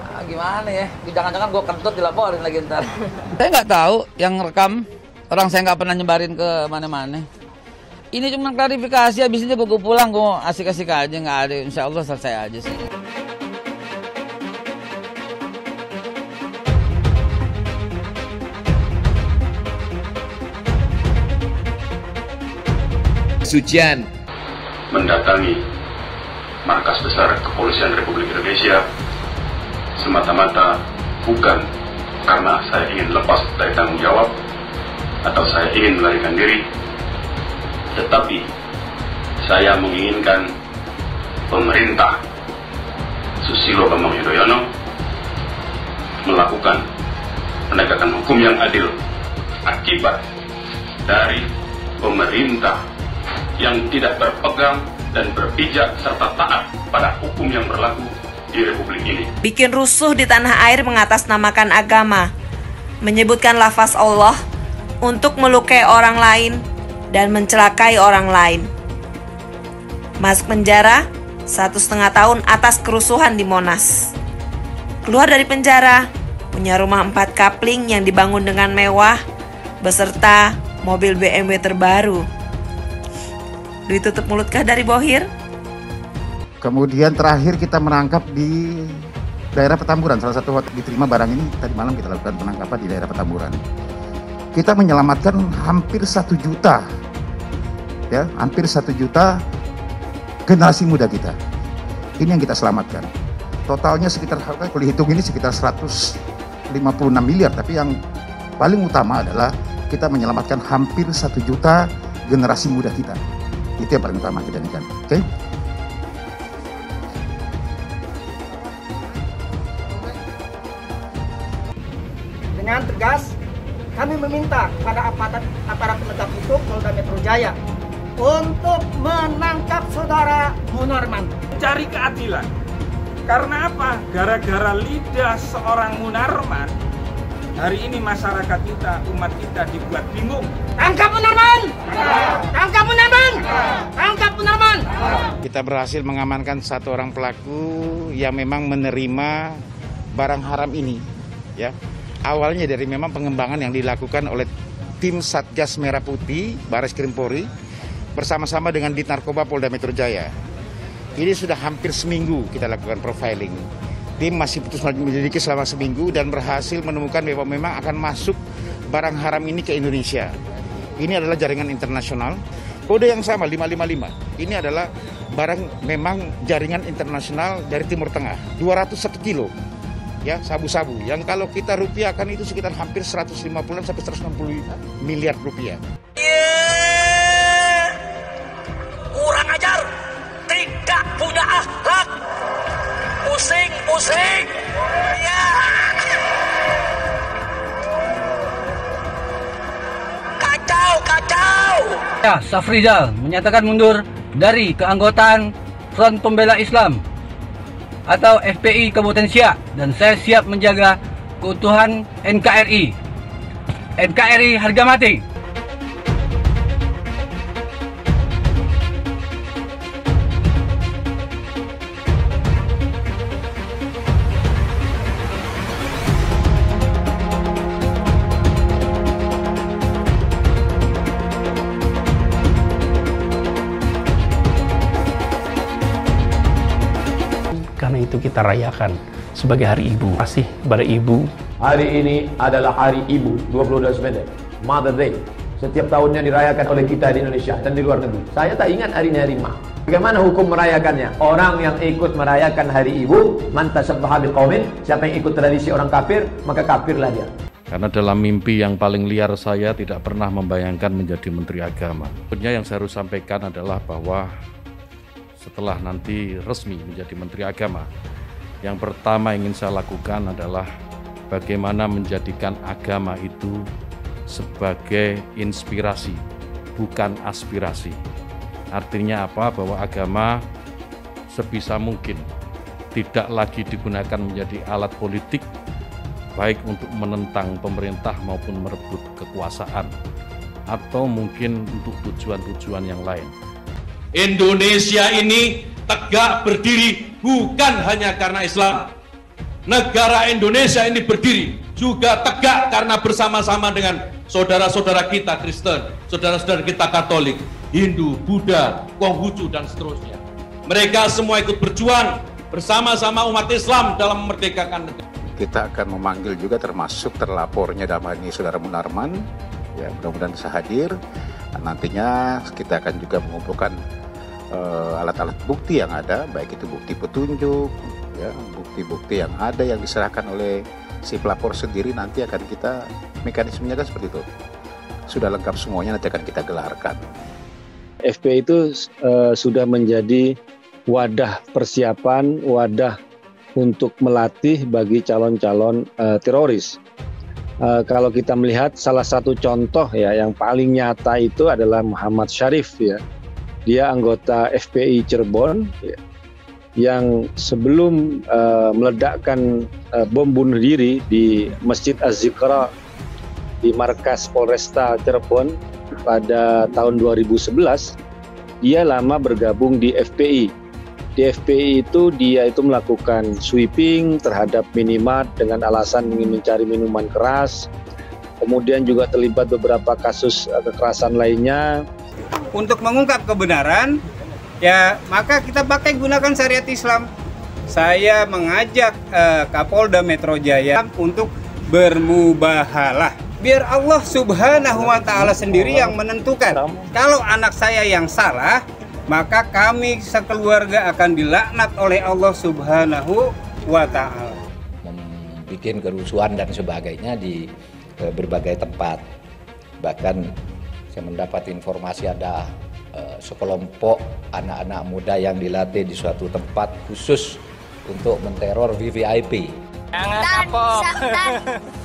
Gimana ya? Jangan-jangan gue kentut dilaporin lagi ntar. Saya nggak tahu yang rekam. Orang saya nggak pernah nyebarin ke mana-mana. Ini cuma klarifikasi, habis ini gue pulang, gue asik-asik aja, nggak ada. Insya Allah selesai aja sih. Sucian mendatangi markas besar Kepolisian Republik Indonesia semata-mata bukan karena saya ingin lepas dari tanggung jawab atau saya ingin melarikan diri, tetapi saya menginginkan pemerintah Susilo Bambang Yudhoyono melakukan penegakan hukum yang adil akibat dari pemerintah yang tidak berpegang dan berpijak serta taat pada hukum yang berlaku di Republik ini. Bikin rusuh di tanah air mengatasnamakan agama, menyebutkan lafaz Allah untuk melukai orang lain dan mencelakai orang lain. Masuk penjara 1,5 tahun atas kerusuhan di Monas. Keluar dari penjara, punya rumah 4 kapling yang dibangun dengan mewah beserta mobil BMW terbaru. Ditutup mulutkah dari Bohir? Kemudian terakhir kita menangkap di daerah Petamburan. Salah satu hotel diterima barang ini tadi malam kita lakukan penangkapan di daerah Petamburan. Kita menyelamatkan hampir 1 juta, ya, hampir 1 juta generasi muda kita. Ini yang kita selamatkan. Totalnya sekitar, kalau dihitung ini sekitar 156 miliar. Tapi yang paling utama adalah kita menyelamatkan hampir 1 juta generasi muda kita. Itu yang paling utama kita inginkan. Oke? Dengan tegas, kami meminta kepada aparat penegak hukum Polda Metro Jaya untuk menangkap saudara Munarman. Cari keadilan. Karena apa? Gara-gara lidah seorang Munarman, hari ini masyarakat kita, umat kita dibuat bingung. Tangkap Munarman! Tangkap Munarman! Tangkap Munarman! Kita berhasil mengamankan 1 orang pelaku yang memang menerima barang haram ini, ya. Awalnya dari memang pengembangan yang dilakukan oleh tim Satgas Merah Putih Baris Krim Polri bersama-sama dengan Dit Narkoba Polda Metro Jaya. Ini sudah hampir seminggu kita lakukan profiling. Tim masih terus menyelidiki selama seminggu dan berhasil menemukan bahwa memang akan masuk barang haram ini ke Indonesia. Ini adalah jaringan internasional. Kode yang sama 555. Ini adalah barang memang jaringan internasional dari Timur Tengah. 201 kilo. Ya, sabu-sabu. Yang kalau kita rupiahkan itu sekitar hampir 150 sampai 160 miliar rupiah. Kurang ajar, tidak punya akhlak. Pusing. Ya. Kacau. Ya, Safrizal menyatakan mundur dari keanggotaan Front Pembela Islam atau FPI Kabupaten Siak, dan saya siap menjaga keutuhan NKRI. NKRI harga mati. Karena itu kita rayakan sebagai Hari Ibu. Kasih kepada Ibu. Hari ini adalah Hari Ibu 22 September, Mother Day. Setiap tahunnya dirayakan oleh kita di Indonesia dan di luar negeri. Saya tak ingat hari ini hari Ma. Bagaimana hukum merayakannya? Orang yang ikut merayakan Hari Ibu, man tasabbaha biqaumin, siapa yang ikut tradisi orang kafir, maka kafirlah dia. Karena dalam mimpi yang paling liar saya tidak pernah membayangkan menjadi Menteri Agama. Sebenarnya yang saya harus sampaikan adalah bahwa setelah nanti resmi menjadi Menteri Agama, yang pertama ingin saya lakukan adalah bagaimana menjadikan agama itu sebagai inspirasi, bukan aspirasi. Artinya apa? Bahwa agama sebisa mungkin tidak lagi digunakan menjadi alat politik, baik untuk menentang pemerintah maupun merebut kekuasaan, atau mungkin untuk tujuan-tujuan yang lain. Indonesia ini tegak berdiri bukan hanya karena Islam, negara Indonesia ini berdiri juga tegak karena bersama-sama dengan saudara-saudara kita Kristen, saudara-saudara kita Katolik, Hindu, Buddha, Konghucu, dan seterusnya. Mereka semua ikut berjuang bersama-sama umat Islam dalam memerdekakan negara. Kita akan memanggil juga termasuk terlapornya dalam hal ini Saudara Munarman, ya mudah-mudahan bisa hadir. Nantinya kita akan juga mengumpulkan alat-alat bukti yang ada, baik itu bukti petunjuk, ya bukti-bukti yang ada yang diserahkan oleh si pelapor sendiri, nanti akan kita mekanismenya kan seperti itu. Sudah lengkap semuanya, nanti akan kita gelarkan. FPI itu sudah menjadi wadah persiapan, wadah untuk melatih bagi calon-calon teroris. Kalau kita melihat salah satu contoh ya yang paling nyata itu adalah Muhammad Syarif ya. Dia anggota FPI Cirebon ya, yang sebelum meledakkan bom bunuh diri di Masjid Az-Zikra di markas Polresta Cirebon pada tahun 2011, dia lama bergabung di FPI. Di FPI itu dia itu melakukan sweeping terhadap minimart dengan alasan ingin mencari minuman keras. Kemudian juga terlibat beberapa kasus kekerasan lainnya. Untuk mengungkap kebenaran, ya maka kita pakai gunakan syariat Islam. Saya mengajak Kapolda Metro Jaya untuk bermubahalah. Biar Allah Subhanahu wa Ta'ala sendiri yang menentukan. Kalau anak saya yang salah, maka kami sekeluarga akan dilaknat oleh Allah Subhanahu wa Ta'ala. Bikin kerusuhan dan sebagainya di berbagai tempat. Bahkan saya mendapat informasi ada sekelompok anak-anak muda yang dilatih di suatu tempat khusus untuk menteror VVIP.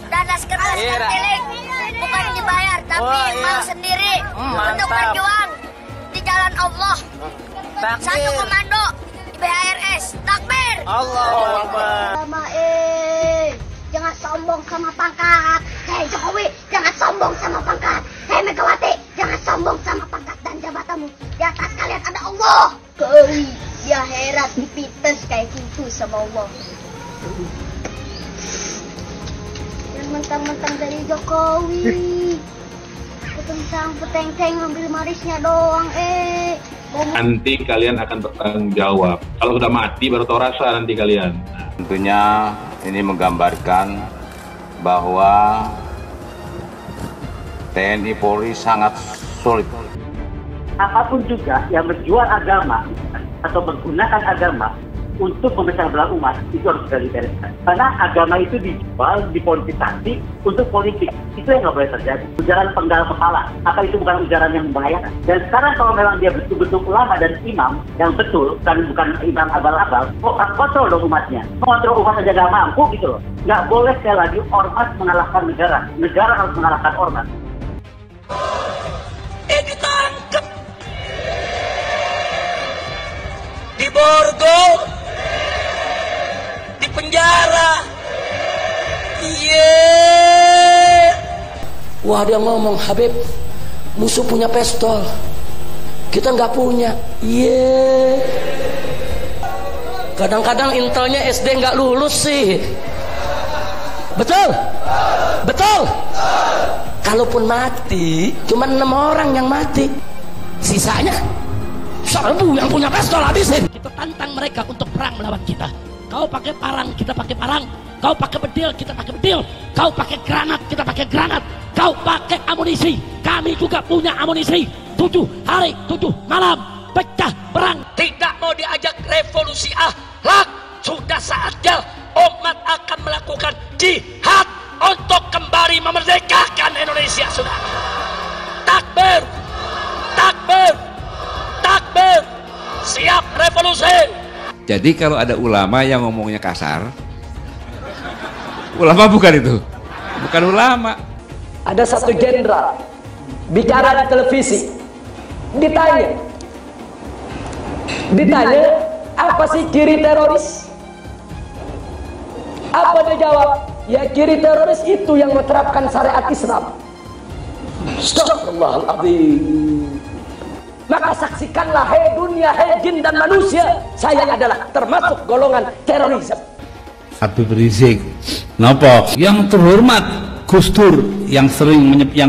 Dan sekedar keliling bukan dibayar tapi mau sendiri untuk berjuang di jalan Allah. Satu komando di BHRS. Takbir. Allahu Akbar. Jangan sombong sama pangkat. Hei Jokowi, jangan sombong sama pangkat. Hei Megawati, jangan sombong sama pangkat dan jabatanmu. Di atas kalian ada Allah. Kau ya herat dipites kayak gitu sama Allah. Jangan mentang-mentang dari Jokowi. Tentang peteng-teng ngambil marisnya doang Nanti kalian akan bertanggung jawab. Kalau sudah mati baru tahu rasa nanti kalian. Tentunya ini menggambarkan bahwa TNI Polri sangat solid. Apapun juga yang menjual agama atau menggunakan agama untuk memecah belah umat itu harus dibereskan. Karena agama itu dijual, dipolitisasi untuk politik. Itu yang nggak boleh terjadi. Ujaran penggal kepala, apa itu bukan ujaran yang membahayakan? Dan sekarang kalau memang dia betul-betul ulama dan imam yang betul, bukan imam abal-abal, kontrol dong umatnya. Mengontrol umat saja nggak mampu gitu loh. Nggak boleh sekali lagi ormas mengalahkan negara. Negara harus mengalahkan ormas. Ditangkap di Borgol, di penjara. Wah, dia ngomong, Habib, musuh punya pistol, kita nggak punya. Kadang-kadang intelnya SD nggak lulus sih. Betul? Betul? Kalaupun mati, cuma 6 orang yang mati. Sisanya 1000 yang punya pistol habisin. Kita tantang mereka untuk perang melawan kita. Kau pakai parang, kita pakai parang. Kau pakai bedil, kita pakai bedil. Kau pakai granat, kita pakai granat. Kau pakai amunisi, kami juga punya amunisi. 7 hari, 7 malam, pecah perang. Tidak mau diajak revolusi akhlak. Sudah saatnya umat akan melakukan jihad untuk kembali memerdekakan Indonesia, saudara. Takbir, takbir, takbir. Siap revolusi. Jadi kalau ada ulama yang ngomongnya kasar, ulama bukan itu, bukan ulama. Ada satu jenderal bicara di televisi, ditanya apa sih ciri teroris? Apa dia jawab? Ya, ciri teroris itu yang menerapkan syariat Islam. Astagfirullahaladzim. Maka saksikanlah, hei dunia, hei jin dan manusia, saya adalah termasuk golongan terorisme. Habib Rizik. Napa? Yang terhormat Gus Dur yang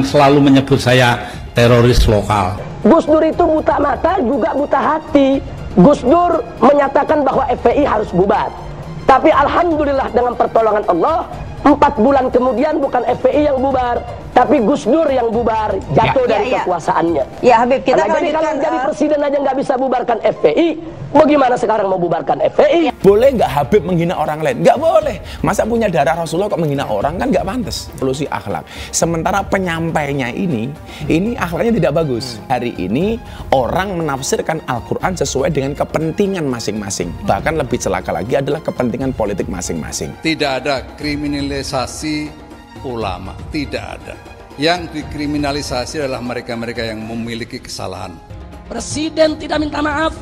selalu menyebut saya teroris lokal. Gus Dur itu buta mata juga buta hati. Gus Dur menyatakan bahwa FPI harus bubar. Tapi alhamdulillah dengan pertolongan Allah, 4 bulan kemudian bukan FPI yang bubar, tapi Gus Dur yang bubar, jatuh dari kekuasaannya. Ya Habib, kita jadi kalau jadi presiden aja nggak bisa bubarkan FPI, bagaimana sekarang mau bubarkan FPI? Boleh nggak Habib menghina orang lain? Nggak boleh. Masa punya darah Rasulullah kok menghina orang, kan nggak pantas. Solusi akhlak. Sementara penyampainya ini akhlaknya tidak bagus. Hari ini orang menafsirkan Al-Quran sesuai dengan kepentingan masing-masing. Bahkan lebih celaka lagi adalah kepentingan politik masing-masing. Tidak ada kriminalisasi ulama, tidak ada. Yang dikriminalisasi adalah mereka-mereka yang memiliki kesalahan. Presiden tidak minta maaf,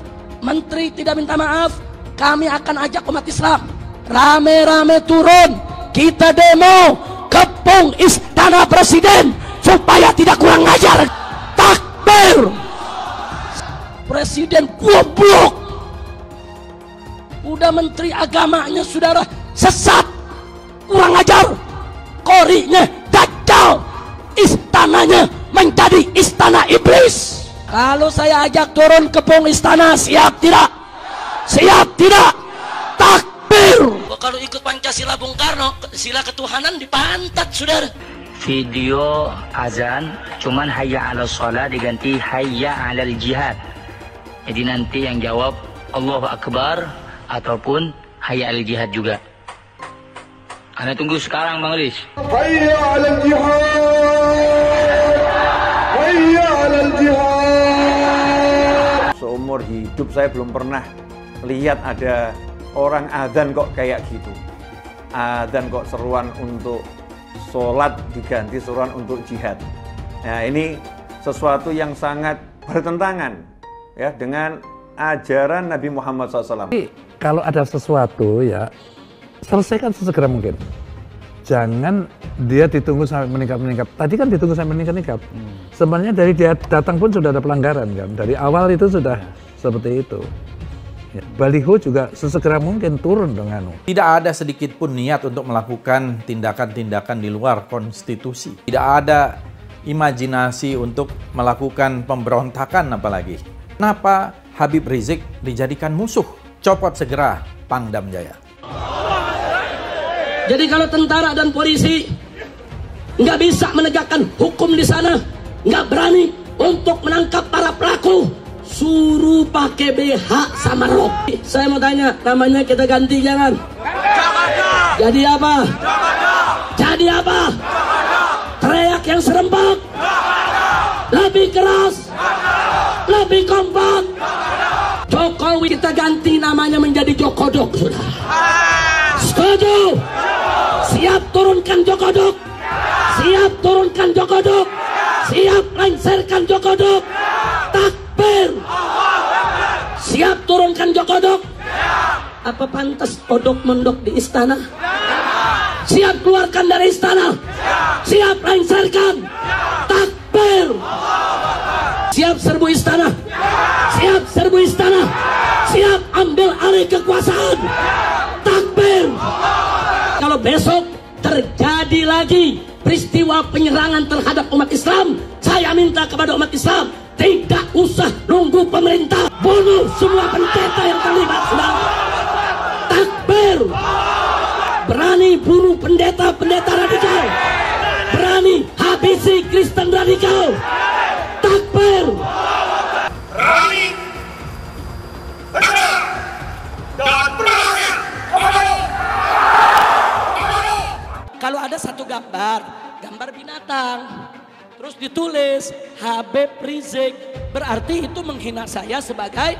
menteri tidak minta maaf, kami akan ajak umat Islam rame-rame turun, kita demo kepung istana presiden supaya tidak kurang ajar. Takbir! Presiden goblok, udah menteri agamanya saudara sesat, kurang ajar, korinya dajjal, istananya menjadi istana iblis. Kalau saya ajak turun kepung istana, siap tidak? Siap tidak? Takbir! Kalau ikut Pancasila Bung Karno, sila ketuhanan dipantat, saudara. Video azan cuman hayya 'alal shalah diganti hayya 'alal jihad. Jadi nanti yang jawab Allahu Akbar ataupun hayya 'alal jihad juga. Anda tunggu sekarang Bang Riz. Hayya 'alal jihad. Hayya 'alal jihad. Seumur hidup saya belum pernah lihat ada orang adzan kok kayak gitu. Adzan kok seruan untuk sholat diganti seruan untuk jihad. Nah, ini sesuatu yang sangat bertentangan ya dengan ajaran Nabi Muhammad SAW. Kalau ada sesuatu ya selesaikan sesegera mungkin. Jangan dia ditunggu sampai meningkat. Tadi kan ditunggu sampai meningkat. Sebenarnya dari dia datang pun sudah ada pelanggaran kan. Dari awal itu sudah seperti itu. Ya, baliho juga sesegera mungkin turun dengan. Tidak ada sedikit pun niat untuk melakukan tindakan-tindakan di luar konstitusi. Tidak ada imajinasi untuk melakukan pemberontakan apalagi. Kenapa Habib Rizik dijadikan musuh? Copot segera Pangdam Jaya. Jadi kalau tentara dan polisi nggak bisa menegakkan hukum di sana, nggak berani untuk menangkap para pelaku, suruh pakai BH sama rok. Saya mau tanya, namanya kita ganti jangan? Jadi apa? Jadi apa? Teriak yang serempak, lebih keras, lebih kompak. Jokowi kita ganti namanya menjadi Jokodok, sudah. Setuju? Siap turunkan Jokodok. Siap turunkan Jokodok. Siap lengserkan Jokodok. Takbir. Siap turunkan Jokodok. Apa pantas odok mondok di istana? Siap keluarkan dari istana. Siap lengserkan. Takbir. Siap serbu istana. Siap serbu istana. Siap ambil alih kekuasaan. Takbir. Kalau besok terjadi lagi peristiwa penyerangan terhadap umat Islam, saya minta kepada umat Islam tidak usah nunggu pemerintah, bunuh semua pendeta yang terlibat, saudara. Takbir. Berani bunuh pendeta-pendeta radikal, berani habisi Kristen radikal. Takbir. Berani, tegak, dan berani. Kalau ada satu gambar binatang, terus ditulis Habib Rizik, berarti itu menghina saya sebagai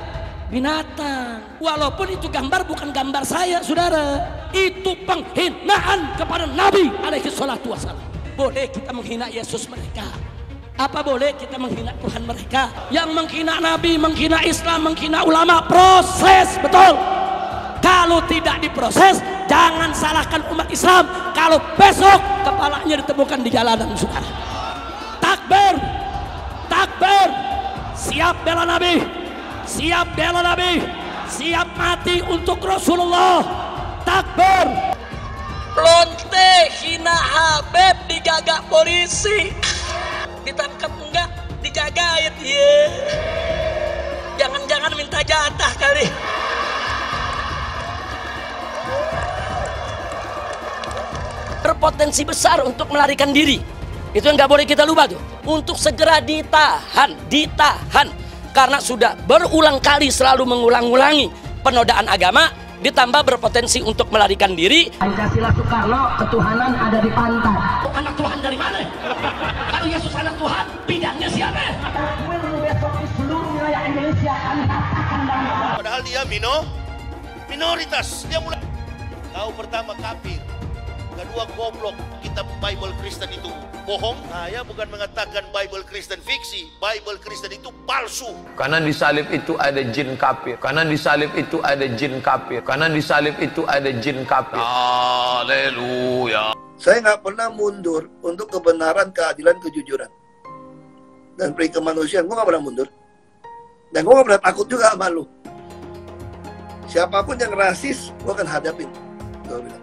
binatang. Walaupun itu gambar bukan gambar saya, saudara. Itu penghinaan kepada Nabi alaihi salatu wassalam. Boleh kita menghina Yesus mereka. Apa boleh kita menghina Tuhan mereka? Yang menghina Nabi, menghina Islam, menghina ulama, proses, betul. Kalau tidak diproses, jangan salahkan umat Islam kalau besok kepalanya ditemukan di jalanan, saudara. Takbir. Takbir. Siap bela Nabi. Siap bela Nabi. Siap mati untuk Rasulullah. Takbir. Sayyidina Habib dijaga polisi. Ditangkap enggak? Dijagain ya. Jangan-jangan minta jatah kali. Berpotensi besar untuk melarikan diri. Itu yang nggak boleh kita lupa tuh. Untuk segera ditahan. Karena sudah berulang kali selalu mengulang-ulangi penodaan agama, ditambah berpotensi untuk melarikan diri. Pancasila Soekarno, ketuhanan ada di pantai. Anak Tuhan dari mana? Kalau Yesus anak Tuhan, bidangnya siapa? Besok di seluruh wilayah Indonesia kami katakan dan padahal dia minoritas. Dia mulai tahu pertama kafir, kedua goblok. Kitab Bible Kristen itu bohong. Saya bukan mengatakan Bible Kristen fiksi. Bible Kristen itu palsu. Karena di salib itu ada jin kafir. Karena di salib itu ada jin kafir. Karena di salib itu ada jin kafir. Haleluya. Saya nggak pernah mundur untuk kebenaran, keadilan, kejujuran, dan peri kemanusiaan. Gue nggak pernah mundur. Dan gue nggak pernah takut juga sama lu. Siapapun yang rasis, gue akan hadapin. Gue bilang.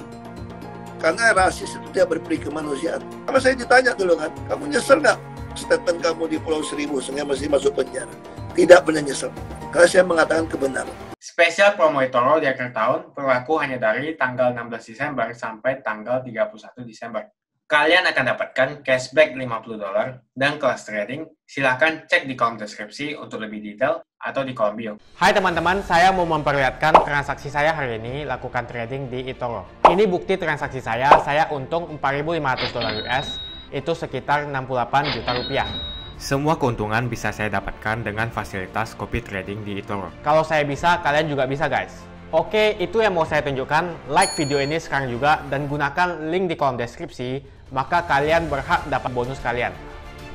Karena rasis itu dia berperi kemanusiaan. Kalau saya ditanya dulu kan, kamu nyesel nggak statement kamu di Pulau Seribu sehingga masih masuk penjara? Tidak pernah nyesel. Karena saya mengatakan kebenaran. Spesial promo eToro di akhir tahun berlaku hanya dari tanggal 16 Desember sampai tanggal 31 Desember. Kalian akan dapatkan cashback $50 dan kelas trading. Silahkan cek di kolom deskripsi untuk lebih detail atau di kolom bio. Hai teman-teman, saya mau memperlihatkan transaksi saya hari ini lakukan trading di eToro. Ini bukti transaksi saya untung $4.500 US, itu sekitar 68 juta rupiah. Semua keuntungan bisa saya dapatkan dengan fasilitas copy trading di eToro. Kalau saya bisa, kalian juga bisa guys. Oke, itu yang mau saya tunjukkan. Like video ini sekarang juga dan gunakan link di kolom deskripsi, maka kalian berhak dapat bonus kalian.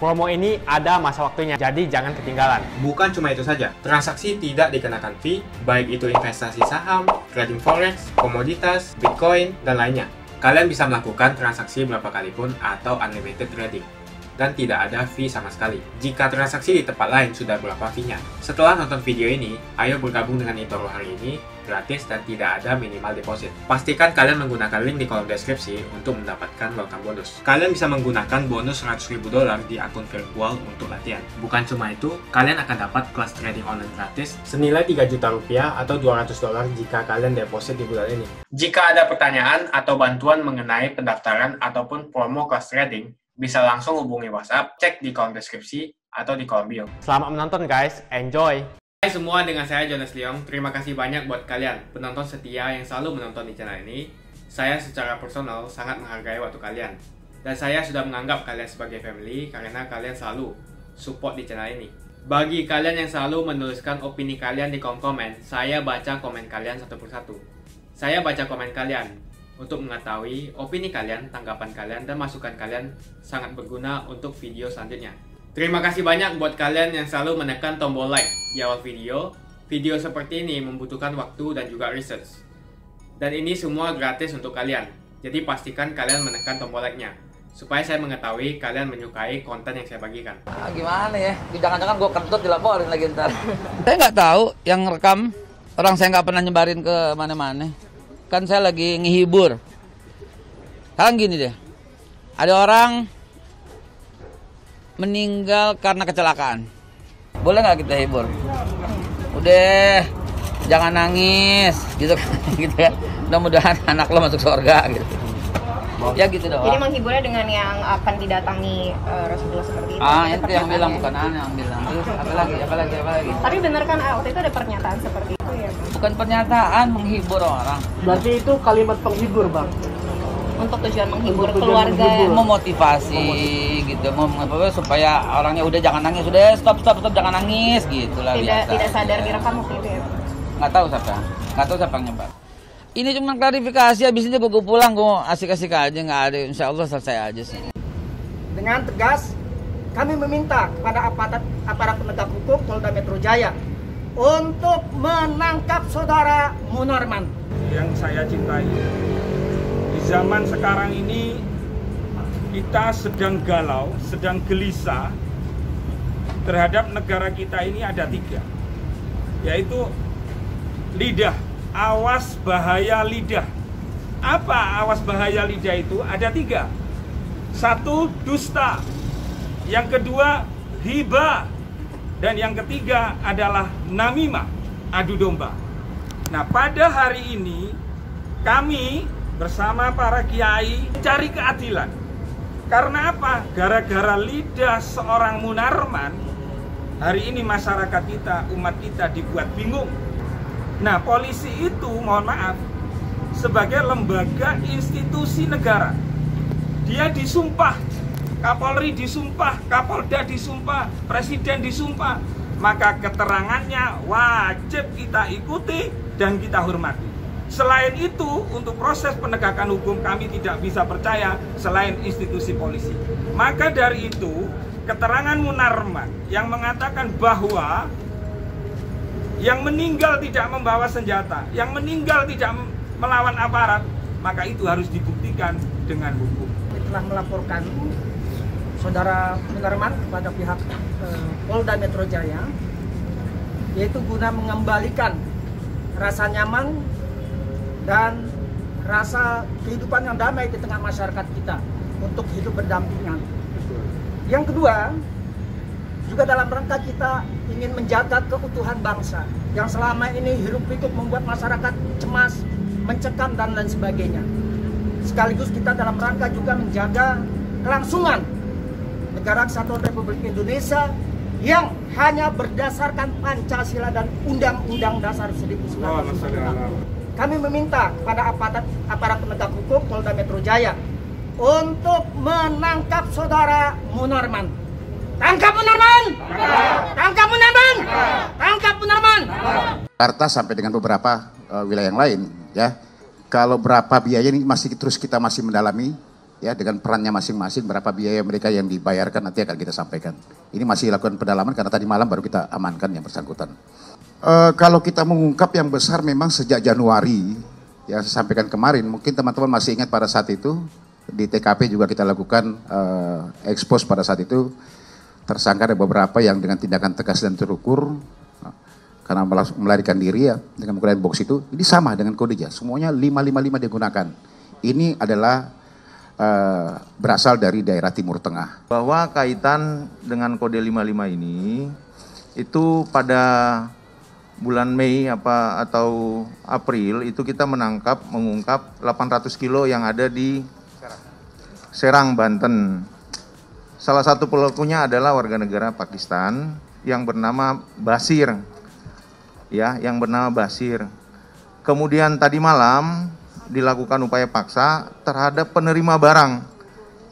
Promo ini ada masa waktunya, jadi jangan ketinggalan. Bukan cuma itu saja, transaksi tidak dikenakan fee, baik itu investasi saham, trading forex, komoditas, bitcoin, dan lainnya. Kalian bisa melakukan transaksi berapa kali pun atau unlimited trading. Dan tidak ada fee sama sekali. Jika transaksi di tempat lain sudah berapa fee-nya. Setelah nonton video ini, ayo bergabung dengan eToro hari ini, gratis dan tidak ada minimal deposit. Pastikan kalian menggunakan link di kolom deskripsi untuk mendapatkan welcome bonus. Kalian bisa menggunakan bonus $100.000 di akun virtual untuk latihan. Bukan cuma itu, kalian akan dapat kelas trading online gratis senilai 3 juta rupiah atau $200 jika kalian deposit di bulan ini. Jika ada pertanyaan atau bantuan mengenai pendaftaran ataupun promo kelas trading, bisa langsung hubungi WhatsApp, cek di kolom deskripsi atau di kolom bio. Selamat menonton guys, enjoy! Hai semua, dengan saya Jonas Leong. Terima kasih banyak buat kalian, penonton setia yang selalu menonton di channel ini. Saya secara personal sangat menghargai waktu kalian. Dan saya sudah menganggap kalian sebagai family karena kalian selalu support di channel ini. Bagi kalian yang selalu menuliskan opini kalian di kolom komen, saya baca komen kalian satu persatu. Saya baca komen kalian untuk mengetahui opini kalian, tanggapan kalian, dan masukan kalian sangat berguna untuk video selanjutnya. Terima kasih banyak buat kalian yang selalu menekan tombol like di awal video. Video seperti ini membutuhkan waktu dan juga research. Dan ini semua gratis untuk kalian. Jadi pastikan kalian menekan tombol like-nya, supaya saya mengetahui kalian menyukai konten yang saya bagikan. Gimana ya? Jangan-jangan gue kentut dilaporin lagi ntar. Saya nggak tahu yang rekam. Orang saya nggak pernah nyebarin ke mana-mana. Kan saya lagi ngehibur. Sekarang gini deh, ada orang meninggal karena kecelakaan. Boleh nggak kita hibur? Udah, jangan nangis, gitu kan? Gitu kan? Mudah-mudahan anak lo masuk surga, gitu. Ya gitu doang. Jadi menghiburnya dengan yang akan didatangi Rasulullah seperti itu. Itu yang bilang, bukan aneh yang bilang. Terus apa lagi? Tapi benar kan waktu itu ada pernyataan seperti itu ya? Bukan pernyataan, menghibur orang. Berarti itu kalimat penghibur, Bang. Untuk tujuan menghibur keluarga, memotivasi gitu, supaya orangnya udah jangan nangis, udah stop jangan nangis gitu lah. Tidak sadar direkam waktu itu ya? Nggak tahu siapa yang nyebar. Ini cuma klarifikasi, habis ini gue pulang, gue asik-asik aja, nggak ada, insya Allah selesai aja sih. Dengan tegas, kami meminta kepada aparat penegak hukum Polda Metro Jaya untuk menangkap saudara Munarman. Yang saya cintai, di zaman sekarang ini kita sedang galau, sedang gelisah terhadap negara kita ini ada 3, yaitu lidah. Awas bahaya lidah. Apa awas bahaya lidah itu? Ada 3. 1, dusta. Yang kedua, hibah. Dan yang ketiga adalah namimah, adu domba. Nah, pada hari ini kami bersama para kiai cari keadilan. Karena apa? Gara-gara lidah seorang Munarman, hari ini masyarakat kita, umat kita dibuat bingung. Nah, polisi itu, mohon maaf, sebagai lembaga institusi negara, dia disumpah, Kapolri disumpah, Kapolda disumpah, Presiden disumpah, maka keterangannya wajib kita ikuti dan kita hormati. Selain itu, untuk proses penegakan hukum kami tidak bisa percaya selain institusi polisi. Maka dari itu, keterangan Munarman yang mengatakan bahwa yang meninggal tidak membawa senjata, yang meninggal tidak melawan aparat, maka itu harus dibuktikan dengan hukum. Telah melaporkan Saudara Munarman kepada pihak Polda Metro Jaya, yaitu guna mengembalikan rasa nyaman dan rasa kehidupan yang damai di tengah masyarakat kita untuk hidup berdampingan. Yang kedua, juga dalam rangka kita ingin menjaga keutuhan bangsa yang selama ini hiruk pikuk membuat masyarakat cemas, mencekam dan lain sebagainya. Sekaligus kita dalam rangka juga menjaga kelangsungan Negara Kesatuan Republik Indonesia yang hanya berdasarkan Pancasila dan Undang-Undang Dasar 1945. Kami meminta kepada aparat penegak hukum Polda Metro Jaya untuk menangkap Saudara Munarman. Tangkap Munarman! Tangkap Munarman! Tangkap Munarman! Jakarta sampai dengan beberapa wilayah yang lain, ya. Kalau berapa biaya ini kita masih mendalami, ya, dengan perannya masing-masing, berapa biaya mereka yang dibayarkan nanti akan kita sampaikan. Ini masih lakukan pendalaman karena tadi malam baru kita amankan yang bersangkutan. Kalau kita mengungkap yang besar memang sejak Januari, ya saya sampaikan kemarin, mungkin teman-teman masih ingat pada saat itu, di TKP juga kita lakukan expose pada saat itu, tersangka ada beberapa yang dengan tindakan tegas dan terukur, karena melarikan diri ya, dengan menggunakan box itu, ini sama dengan kodenya, semuanya 555 digunakan. Ini adalah berasal dari daerah Timur Tengah. Bahwa kaitan dengan kode 55 ini, itu pada bulan Mei atau April itu kita mengungkap 800 kilo yang ada di Serang, Banten. Salah satu pelakunya adalah warga negara Pakistan yang bernama Basir. Ya, yang bernama Basir. Kemudian tadi malam dilakukan upaya paksa terhadap penerima barang.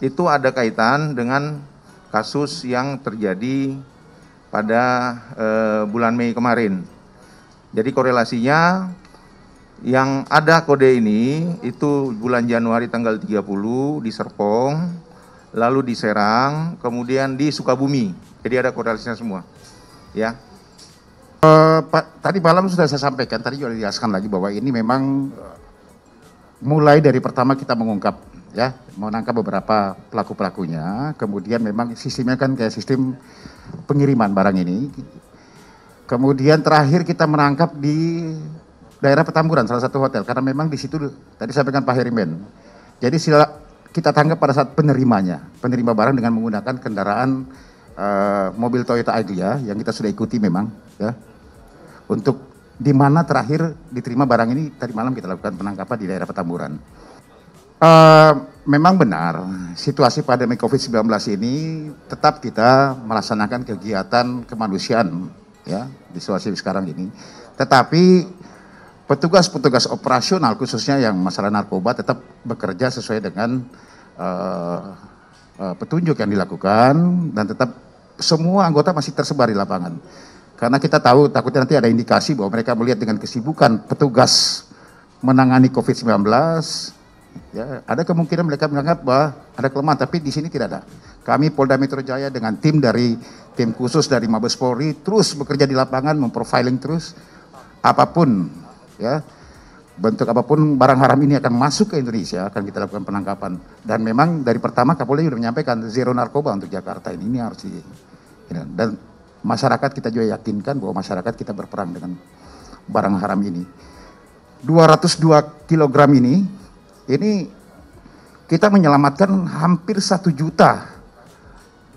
Itu ada kaitan dengan kasus yang terjadi pada bulan Mei kemarin. Jadi korelasinya yang ada kode ini itu bulan Januari tanggal 30 di Serpong, lalu di Serang, kemudian di Sukabumi. Jadi ada korelasinya semua. Ya. Tadi malam sudah saya sampaikan, tadi juga dijelaskan lagi bahwa ini memang mulai dari pertama kita mengungkap, ya, menangkap beberapa pelaku-pelakunya, kemudian memang sistemnya kan kayak sistem pengiriman barang ini. Kemudian terakhir kita menangkap di daerah Petamburan, salah satu hotel, karena memang di situ tadi sampaikan Pak Herimen. Jadi kita tangkap pada saat penerima barang dengan menggunakan kendaraan mobil Toyota Aglia yang kita sudah ikuti memang, ya. Untuk di mana terakhir diterima barang ini tadi malam kita lakukan penangkapan di daerah Petamburan. Memang benar situasi pandemi COVID-19 ini tetap kita melaksanakan kegiatan kemanusiaan, ya, di situasi sekarang ini. Tetapi petugas-petugas operasional khususnya yang masalah narkoba tetap bekerja sesuai dengan petunjuk yang dilakukan dan tetap semua anggota masih tersebar di lapangan. Karena kita tahu takutnya nanti ada indikasi bahwa mereka melihat dengan kesibukan petugas menangani COVID-19, ya, ada kemungkinan mereka menganggap bahwa ada kelemahan, tapi di sini tidak ada. Kami Polda Metro Jaya dengan tim khusus dari Mabes Polri terus bekerja di lapangan, memprofiling terus apapun, ya, bentuk apapun barang haram ini akan masuk ke Indonesia akan kita lakukan penangkapan. Dan memang dari pertama Kapolri sudah menyampaikan zero narkoba untuk Jakarta ini harus dan masyarakat kita juga yakinkan bahwa masyarakat kita berperang dengan barang haram ini. 202 kg ini Ini kita menyelamatkan hampir 1 juta,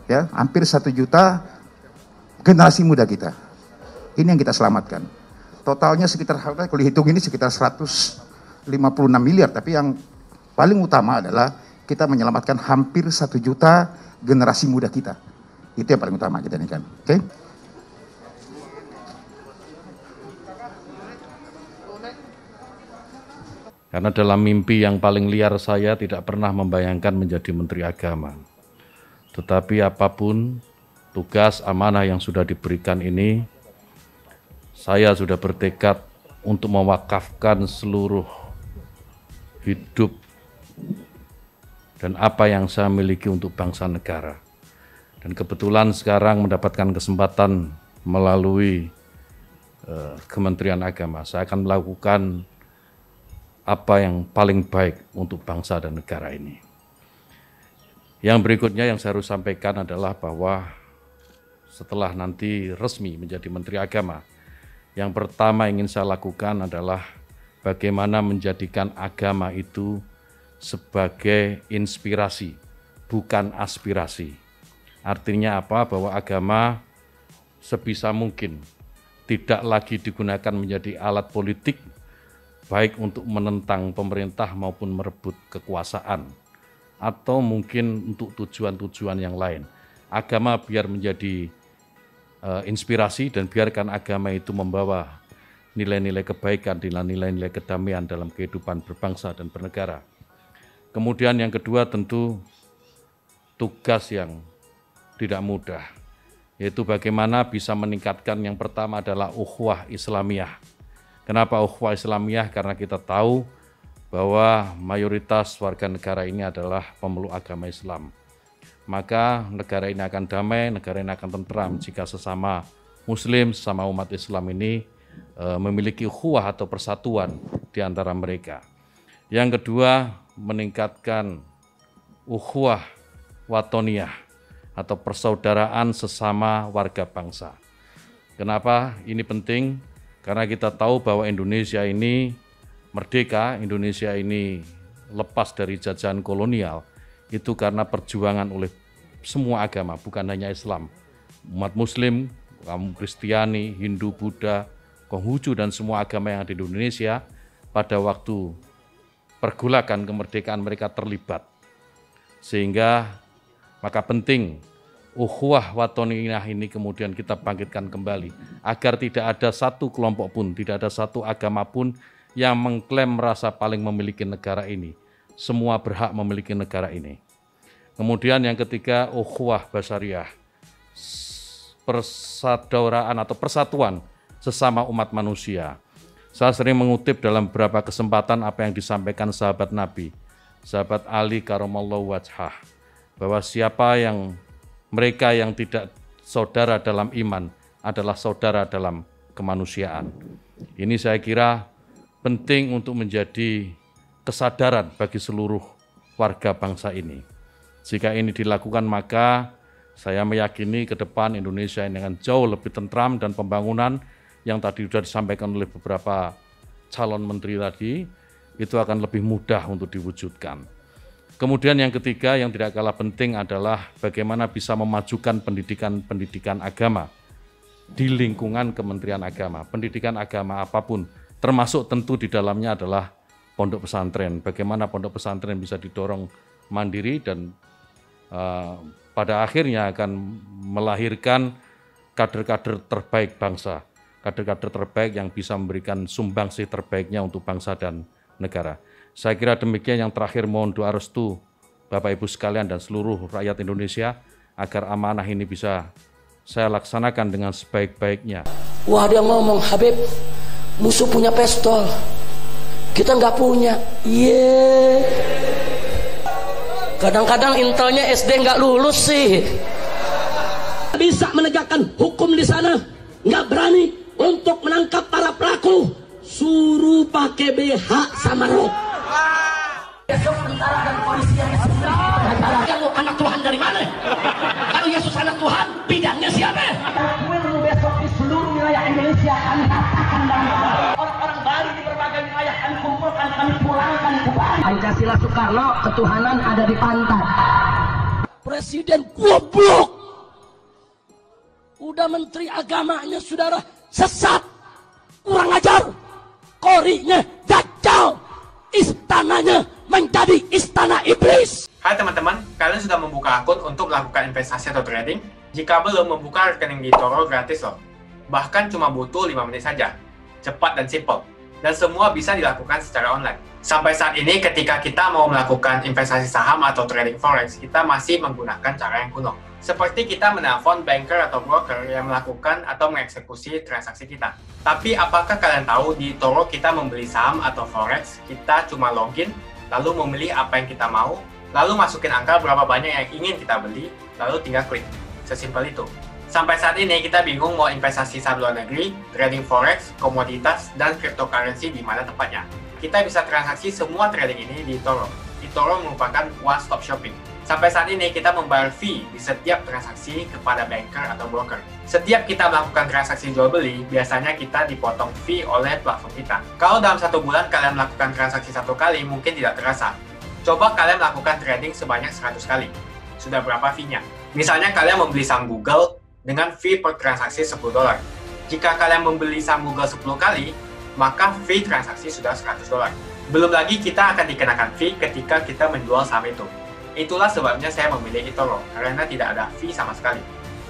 ya, hampir 1 juta generasi muda kita. Ini yang kita selamatkan. Totalnya sekitar, kalau dihitung ini sekitar 156 miliar, tapi yang paling utama adalah kita menyelamatkan hampir 1 juta generasi muda kita. Itu yang paling utama kita ini kan. Oke? Karena dalam mimpi yang paling liar saya tidak pernah membayangkan menjadi Menteri Agama. Tetapi apapun tugas amanah yang sudah diberikan ini, saya sudah bertekad untuk mewakafkan seluruh hidup dan apa yang saya miliki untuk bangsa negara. Dan kebetulan sekarang mendapatkan kesempatan melalui Kementerian Agama. Saya akan melakukan apa yang paling baik untuk bangsa dan negara ini. Yang berikutnya yang saya harus sampaikan adalah bahwa setelah nanti resmi menjadi Menteri Agama, yang pertama ingin saya lakukan adalah bagaimana menjadikan agama itu sebagai inspirasi, bukan aspirasi. Artinya apa? Bahwa agama sebisa mungkin tidak lagi digunakan menjadi alat politik, baik untuk menentang pemerintah maupun merebut kekuasaan, atau mungkin untuk tujuan-tujuan yang lain. Agama biar menjadi inspirasi dan biarkan agama itu membawa nilai-nilai kebaikan, nilai-nilai kedamaian dalam kehidupan berbangsa dan bernegara. Kemudian yang kedua tentu tugas yang tidak mudah, yaitu bagaimana bisa meningkatkan, yang pertama adalah ukhuwah Islamiyah. Kenapa ukhuwah Islamiyah? Karena kita tahu bahwa mayoritas warga negara ini adalah pemeluk agama Islam. Maka negara ini akan damai, negara ini akan tentram jika sesama Muslim, sesama umat Islam ini memiliki ukhuwah atau persatuan di antara mereka. Yang kedua, meningkatkan ukhuwah watoniyah atau persaudaraan sesama warga bangsa. Kenapa ini penting? Karena kita tahu bahwa Indonesia ini merdeka, Indonesia ini lepas dari jajahan kolonial, itu karena perjuangan oleh semua agama, bukan hanya Islam. Umat Muslim, kaum Kristiani, Hindu, Buddha, Konghucu, dan semua agama yang ada di Indonesia, pada waktu pergolakan kemerdekaan mereka terlibat. Sehingga maka penting ukhuwah watoniyah ini kemudian kita bangkitkan kembali, agar tidak ada satu kelompok pun, tidak ada satu agama pun yang mengklaim merasa paling memiliki negara ini. Semua berhak memiliki negara ini. Kemudian yang ketiga, ukhuwah basyariah, persaudaraan atau persatuan sesama umat manusia. Saya sering mengutip dalam beberapa kesempatan apa yang disampaikan sahabat Nabi, sahabat Ali karamallahu wajhah, bahwa mereka yang tidak saudara dalam iman adalah saudara dalam kemanusiaan. Ini saya kira penting untuk menjadi kesadaran bagi seluruh warga bangsa ini. Jika ini dilakukan, maka saya meyakini ke depan Indonesia ini akan jauh lebih tentram, dan pembangunan yang tadi sudah disampaikan oleh beberapa calon menteri tadi, itu akan lebih mudah untuk diwujudkan. Kemudian yang ketiga yang tidak kalah penting adalah bagaimana bisa memajukan pendidikan agama di lingkungan Kementerian Agama. Pendidikan agama apapun, termasuk tentu di dalamnya adalah pondok pesantren. Bagaimana pondok pesantren bisa didorong mandiri dan pada akhirnya akan melahirkan kader-kader terbaik bangsa, kader-kader terbaik yang bisa memberikan sumbangsih terbaiknya untuk bangsa dan negara. Saya kira demikian. Yang terakhir, mohon doa restu Bapak Ibu sekalian dan seluruh rakyat Indonesia agar amanah ini bisa saya laksanakan dengan sebaik-baiknya. Wah, dia ngomong, Habib, musuh punya pistol, kita nggak punya. Kadang-kadang intelnya SD nggak lulus sih. Bisa menegakkan hukum di sana, nggak berani untuk menangkap para pelaku, suruh pakai BH sama rok. Besok tentara dan polisi yang kalau anak Tuhan dari mana? Kalau Yesus anak Tuhan, bidangnya siapa? Besok di seluruh wilayah Indonesia kami katakan, dan orang-orang Bali di berbagai wilayah kami kumpulkan, kami pulangkan ke Bali. Pancasila Soekarno, ketuhanan ada di pantat. Presiden goblok. Udah menteri agamanya saudara sesat, kurang ajar, korinya dajjal, istananya menjadi istana iblis. Hai teman-teman, kalian sudah membuka akun untuk melakukan investasi atau trading? Jika belum, membuka rekening di Toro gratis loh. Bahkan cuma butuh 5 menit saja. Cepat dan simple. Dan semua bisa dilakukan secara online. Sampai saat ini ketika kita mau melakukan investasi saham atau trading forex, kita masih menggunakan cara yang kuno. Seperti kita menelpon banker atau broker yang melakukan atau mengeksekusi transaksi kita. Tapi apakah kalian tahu di Toro kita membeli saham atau forex, kita cuma login, lalu memilih apa yang kita mau, lalu masukin angka berapa banyak yang ingin kita beli, lalu tinggal klik. Sesimpel itu. Sampai saat ini kita bingung mau investasi saham luar negeri, trading forex, komoditas, dan cryptocurrency di mana tempatnya. Kita bisa transaksi semua trading ini di Toro. Di Toro merupakan one-stop shopping. Sampai saat ini kita membayar fee di setiap transaksi kepada banker atau broker. Setiap kita melakukan transaksi jual beli, biasanya kita dipotong fee oleh platform kita. Kalau dalam 1 bulan kalian melakukan transaksi 1 kali, mungkin tidak terasa. Coba kalian melakukan trading sebanyak 100 kali. Sudah berapa fee-nya? Misalnya kalian membeli saham Google dengan fee per transaksi $10. Jika kalian membeli saham Google 10 kali, maka fee transaksi sudah $100. Belum lagi kita akan dikenakan fee ketika kita menjual saham itu. Itulah sebabnya saya memilih eToro, karena tidak ada fee sama sekali.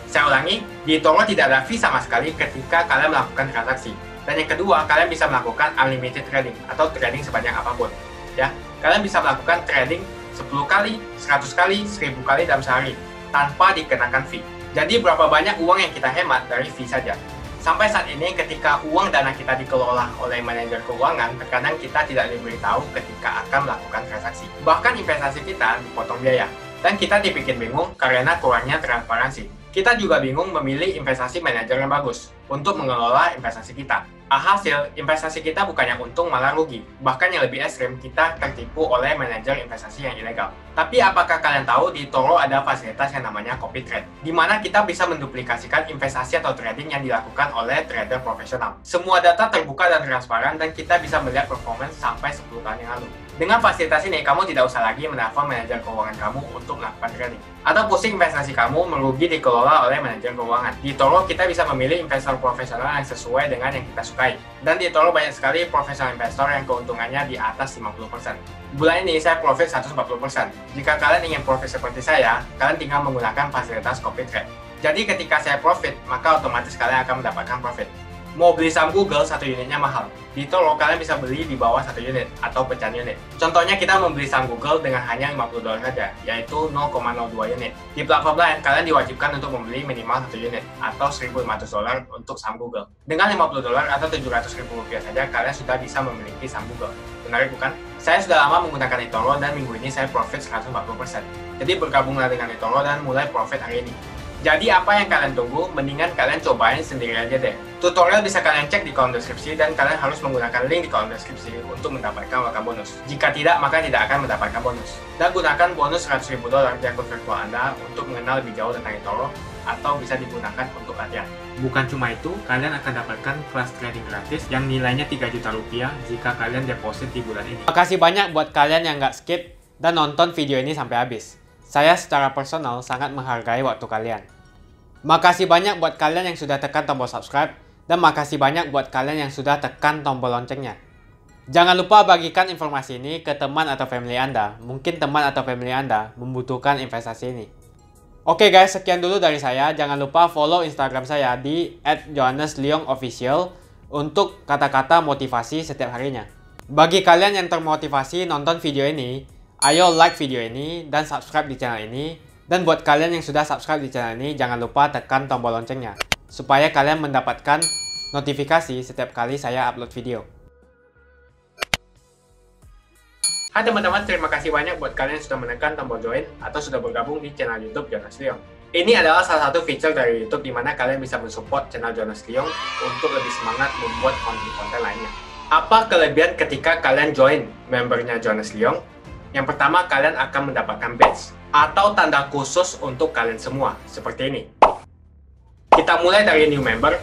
Saya ulangi, di eToro tidak ada fee sama sekali ketika kalian melakukan transaksi. Dan yang kedua, kalian bisa melakukan unlimited trading atau trading sebanyak apapun. Ya, kalian bisa melakukan trading 10 kali, 100 kali, 1000 kali dalam sehari tanpa dikenakan fee. Jadi berapa banyak uang yang kita hemat dari fee saja. Sampai saat ini ketika uang dana kita dikelola oleh manajer keuangan, terkadang kita tidak diberitahu ketika akan melakukan transaksi. Bahkan investasi kita dipotong biaya. Dan kita dibikin bingung karena kurangnya transparansi. Kita juga bingung memilih investasi manajer yang bagus untuk mengelola investasi kita. Alhasil, investasi kita bukannya untung malah rugi. Bahkan yang lebih ekstrim, kita tertipu oleh manajer investasi yang ilegal. Tapi apakah kalian tahu di Toro ada fasilitas yang namanya copy trade, di mana kita bisa menduplikasikan investasi atau trading yang dilakukan oleh trader profesional. Semua data terbuka dan transparan dan kita bisa melihat performance sampai 10 tahun yang lalu. Dengan fasilitas ini, kamu tidak usah lagi menelpon manajer keuangan kamu untuk melakukan trading. Atau pusing investasi kamu merugi dikelola oleh manajer keuangan. Di Toro, kita bisa memilih investor profesional yang sesuai dengan yang kita sukai. Dan di Toro banyak sekali profesional investor yang keuntungannya di atas 50%. Bulan ini saya profit 140%. Jika kalian ingin profit seperti saya, kalian tinggal menggunakan fasilitas copy trade. Jadi ketika saya profit, maka otomatis kalian akan mendapatkan profit. Mau beli saham Google, 1 unitnya mahal. Di Toro, kalian bisa beli di bawah 1 unit atau pecahan unit. Contohnya kita membeli saham Google dengan hanya $50 saja, yaitu 0,02 unit. Di platform lain, kalian diwajibkan untuk membeli minimal 1 unit atau $1.500 untuk saham Google. Dengan $50 atau Rp700.000 saja, kalian sudah bisa memiliki saham Google. Menarik bukan? Saya sudah lama menggunakan eToro dan minggu ini saya profit 140%. Jadi bergabunglah dengan eToro dan mulai profit hari ini. Jadi apa yang kalian tunggu? Mendingan kalian cobain sendiri aja deh. Tutorial bisa kalian cek di kolom deskripsi dan kalian harus menggunakan link di kolom deskripsi untuk mendapatkan welcome bonus. Jika tidak, maka tidak akan mendapatkan bonus. Dan gunakan bonus $100.000 di akun virtual Anda untuk mengenal lebih jauh tentang eToro atau bisa digunakan untuk latihan. Bukan cuma itu, kalian akan dapatkan kelas trading gratis yang nilainya Rp3 juta jika kalian deposit di bulan ini. Makasih banyak buat kalian yang nggak skip dan nonton video ini sampai habis. Saya secara personal sangat menghargai waktu kalian. Makasih banyak buat kalian yang sudah tekan tombol subscribe dan makasih banyak buat kalian yang sudah tekan tombol loncengnya. Jangan lupa bagikan informasi ini ke teman atau family Anda. Mungkin teman atau family Anda membutuhkan investasi ini. Oke guys, sekian dulu dari saya. Jangan lupa follow Instagram saya di @johannesleongofficial untuk kata-kata motivasi setiap harinya. Bagi kalian yang termotivasi nonton video ini, ayo like video ini dan subscribe di channel ini. Dan buat kalian yang sudah subscribe di channel ini, jangan lupa tekan tombol loncengnya supaya kalian mendapatkan notifikasi setiap kali saya upload video. Hai teman-teman, terima kasih banyak buat kalian yang sudah menekan tombol join atau sudah bergabung di channel YouTube Jonas Leong. Ini adalah salah satu feature dari YouTube di mana kalian bisa mensupport channel Jonas Leong untuk lebih semangat membuat konten-konten lainnya. Apa kelebihan ketika kalian join membernya Jonas Leong? Yang pertama, kalian akan mendapatkan badge atau tanda khusus untuk kalian semua, seperti ini. Kita mulai dari new member,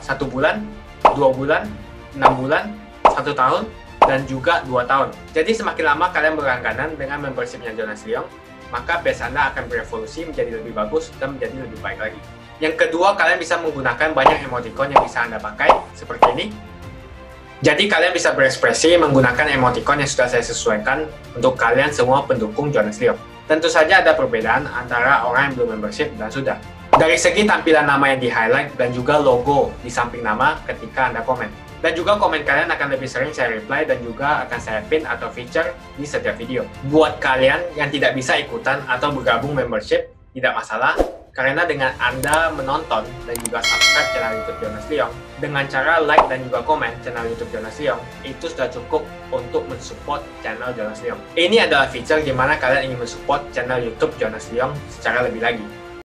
1 bulan, 2 bulan, 6 bulan, 1 tahun, dan juga 2 tahun. Jadi semakin lama kalian berlangganan dengan membershipnya Jonas Leong, maka base Anda akan berevolusi menjadi lebih bagus dan menjadi lebih baik lagi. Yang kedua, kalian bisa menggunakan banyak emoticon yang bisa Anda pakai, seperti ini. Jadi kalian bisa berekspresi menggunakan emoticon yang sudah saya sesuaikan untuk kalian semua pendukung Jonas Leong. Tentu saja ada perbedaan antara orang yang belum membership dan sudah. Dari segi tampilan nama yang di-highlight dan juga logo di samping nama ketika Anda komen. Dan juga komen kalian akan lebih sering saya reply dan juga akan saya pin atau feature di setiap video. Buat kalian yang tidak bisa ikutan atau bergabung membership, tidak masalah. Karena dengan Anda menonton dan juga subscribe channel YouTube Jonas Leong, dengan cara like dan juga komen channel YouTube Jonas Leong, itu sudah cukup untuk mensupport channel Jonas Leong. Ini adalah feature di mana kalian ingin mensupport channel YouTube Jonas Leong secara lebih lagi.